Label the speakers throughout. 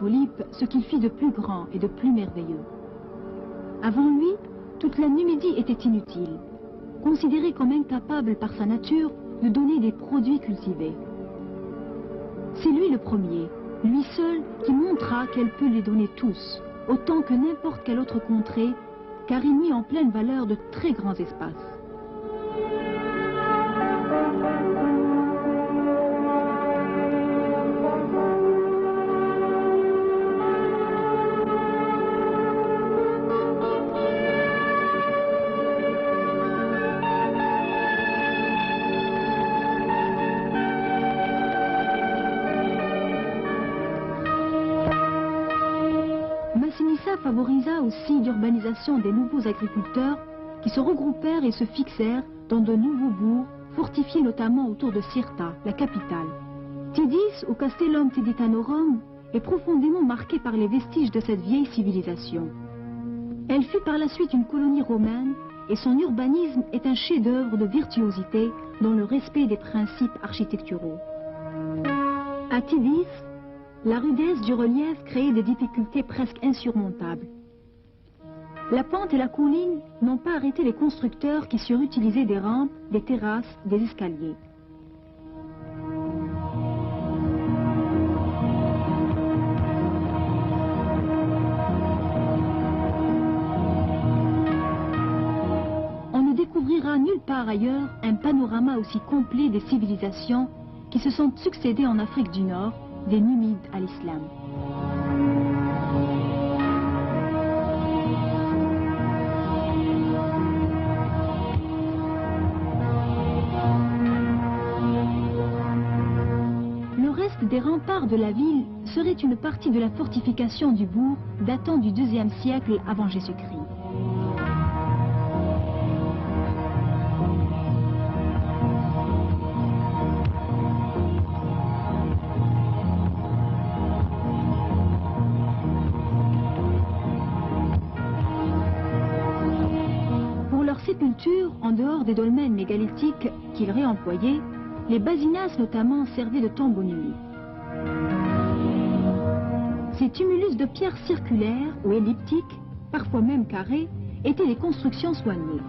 Speaker 1: Polype ce qu'il fit de plus grand et de plus merveilleux. Avant lui, toute la Numidie était inutile, considérée comme incapable par sa nature de donner des produits cultivés. C'est lui le premier, lui seul, qui montra qu'elle peut les donner tous, autant que n'importe quelle autre contrée, car il mit en pleine valeur de très grands espaces. Favorisa aussi l'urbanisation des nouveaux agriculteurs qui se regroupèrent et se fixèrent dans de nouveaux bourgs, fortifiés notamment autour de Cirta, la capitale. Tidis, ou Castellum Tiditanorum, est profondément marquée par les vestiges de cette vieille civilisation. Elle fut par la suite une colonie romaine et son urbanisme est un chef-d'œuvre de virtuosité dans le respect des principes architecturaux. À Tidis, la rudesse du relief créait des difficultés presque insurmontables. La pente et la colline n'ont pas arrêté les constructeurs qui surent utiliser des rampes, des terrasses, des escaliers. On ne découvrira nulle part ailleurs un panorama aussi complet des civilisations qui se sont succédées en Afrique du Nord, des Numides à l'islam. Le reste des remparts de la ville serait une partie de la fortification du bourg datant du IIe siècle avant Jésus-Christ. En dehors des dolmens mégalithiques qu'ils réemployaient, les basinas notamment servaient de tombeaux numides. Ces tumulus de pierre circulaires ou elliptiques, parfois même carrés, étaient des constructions soignées.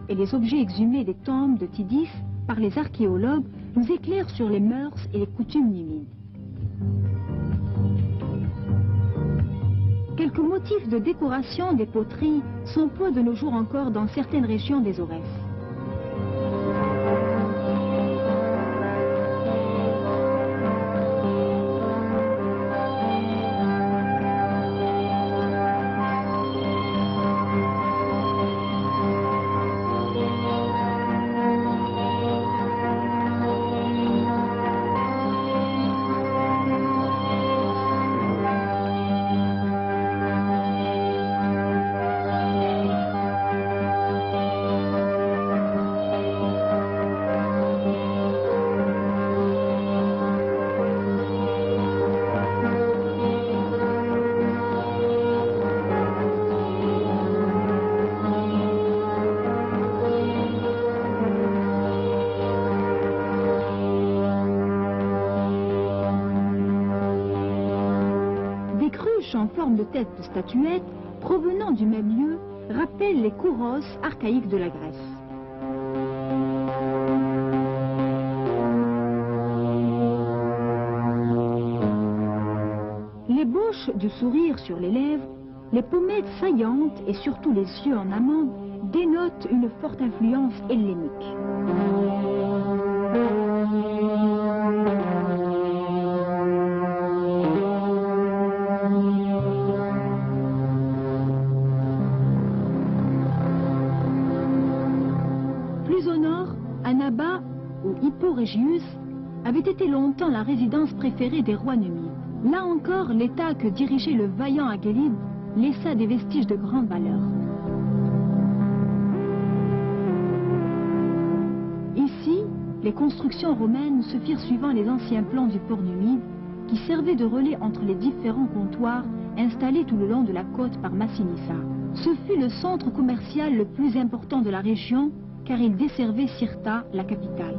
Speaker 1: Et les objets exhumés des tombes de Tidis par les archéologues nous éclairent sur les mœurs et les coutumes numides. Quelques motifs de décoration des poteries s'emploient de nos jours encore dans certaines régions des Aurès. En forme de tête de statuette, provenant du même lieu, rappellent les kouros archaïques de la Grèce. L'ébauche du sourire sur les lèvres, les pommettes saillantes et surtout les yeux en amande dénotent une forte influence hellénique. Régius avait été longtemps la résidence préférée des rois numides. Là encore, l'état que dirigeait le vaillant Agélide laissa des vestiges de grande valeur. Il Les constructions romaines se firent suivant les anciens plans du port numide, qui servait de relais entre les différents comptoirs installés tout le long de la côte par Massinissa. Ce fut le centre commercial le plus important de la région, car il desservait Sirta, la capitale.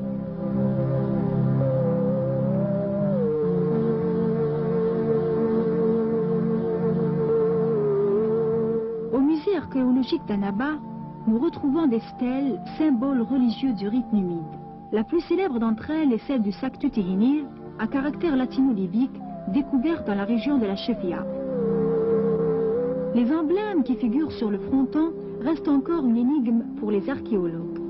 Speaker 1: Au musée archéologique d'Annaba, nous retrouvons des stèles, symboles religieux du rite numide. La plus célèbre d'entre elles est celle du Saktu Tihinir, à caractère latino-libique, découverte dans la région de la Shefia. Les emblèmes qui figurent sur le fronton restent encore une énigme pour les archéologues.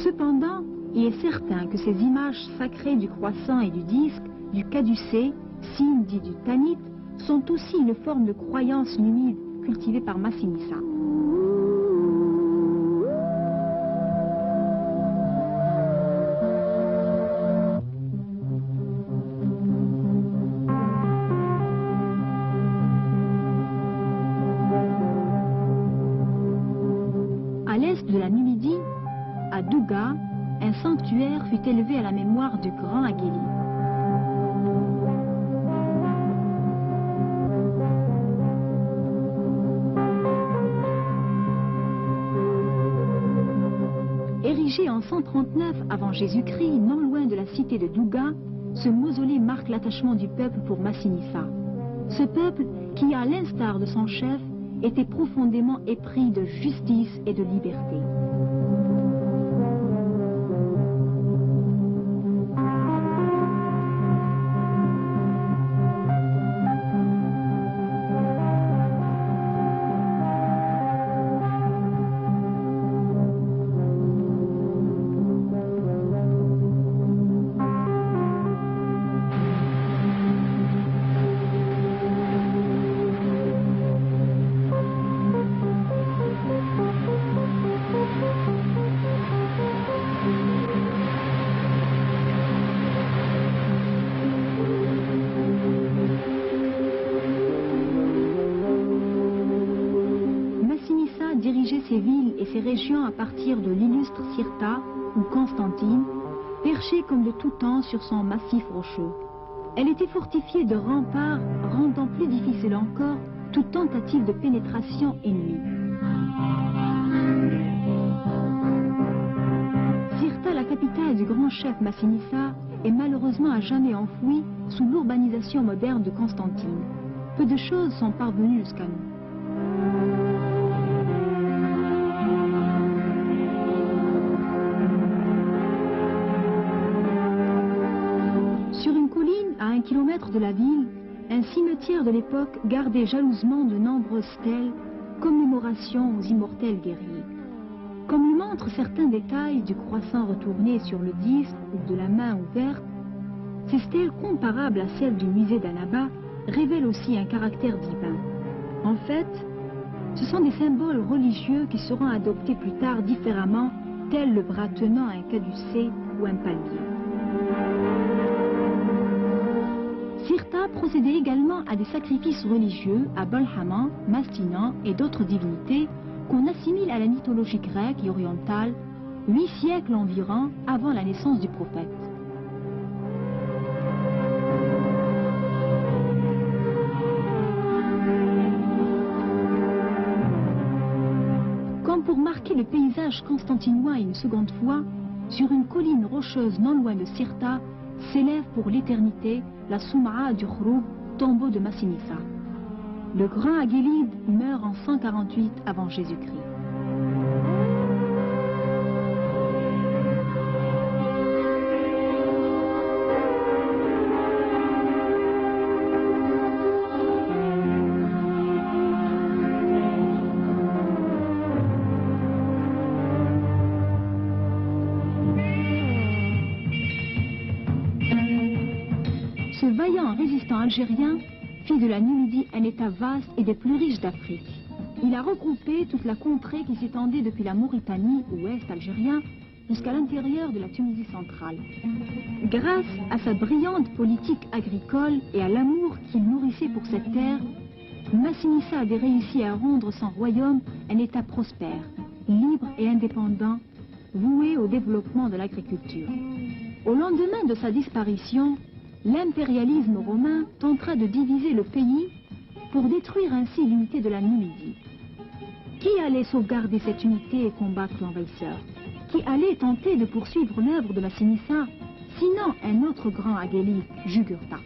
Speaker 1: Cependant, il est certain que ces images sacrées du croissant et du disque, du caducée, signe dit du tanit, sont aussi une forme de croyance numide cultivée par Massinissa. À l'est de la Numidie, à Douga, un sanctuaire fut élevé à la mémoire du grand Agéli. Érigé en 139 avant Jésus-Christ, non loin de la cité de Douga, ce mausolée marque l'attachement du peuple pour Massinissa. Ce peuple qui, à l'instar de son chef, était profondément épris de justice et de liberté. Dirigeait ses villes et ses régions à partir de l'illustre Sirta ou Constantine, perchée comme de tout temps sur son massif rocheux. Elle était fortifiée de remparts, rendant plus difficile encore toute tentative de pénétration ennemie. Sirta, la capitale du grand chef Massinissa, est malheureusement à jamais enfouie sous l'urbanisation moderne de Constantine. Peu de choses sont parvenues jusqu'à nous. À 1 kilomètre de la ville, un cimetière de l'époque gardait jalousement de nombreuses stèles, commémorations aux immortels guerriers. Comme le montrent certains détails du croissant retourné sur le disque ou de la main ouverte, ces stèles comparables à celles du musée d'Annaba révèlent aussi un caractère divin. En fait, ce sont des symboles religieux qui seront adoptés plus tard différemment, tels le bras tenant un caducée ou un palmier. Sirta procédait également à des sacrifices religieux à Balhaman, Mastinan et d'autres divinités qu'on assimile à la mythologie grecque et orientale, 8 siècles environ avant la naissance du prophète. Comme pour marquer le paysage constantinois une seconde fois, sur une colline rocheuse non loin de Sirta, s'élève pour l'éternité la Souma'a du Khroub, tombeau de Massinissa. Le grand Agélide meurt en 148 avant Jésus-Christ. Ce vaillant résistant algérien fit de la Numidie un État vaste et des plus riches d'Afrique. Il a regroupé toute la contrée qui s'étendait depuis la Mauritanie, ouest algérien, jusqu'à l'intérieur de la Tunisie centrale. Grâce à sa brillante politique agricole et à l'amour qu'il nourrissait pour cette terre, Massinissa avait réussi à rendre son royaume un État prospère, libre et indépendant, voué au développement de l'agriculture. Au lendemain de sa disparition, l'impérialisme romain tentera de diviser le pays pour détruire ainsi l'unité de la Numidie. Qui allait sauvegarder cette unité et combattre l'envahisseur? Qui allait tenter de poursuivre l'œuvre de Massinissa, sinon un autre grand Agéli, Jugurtha?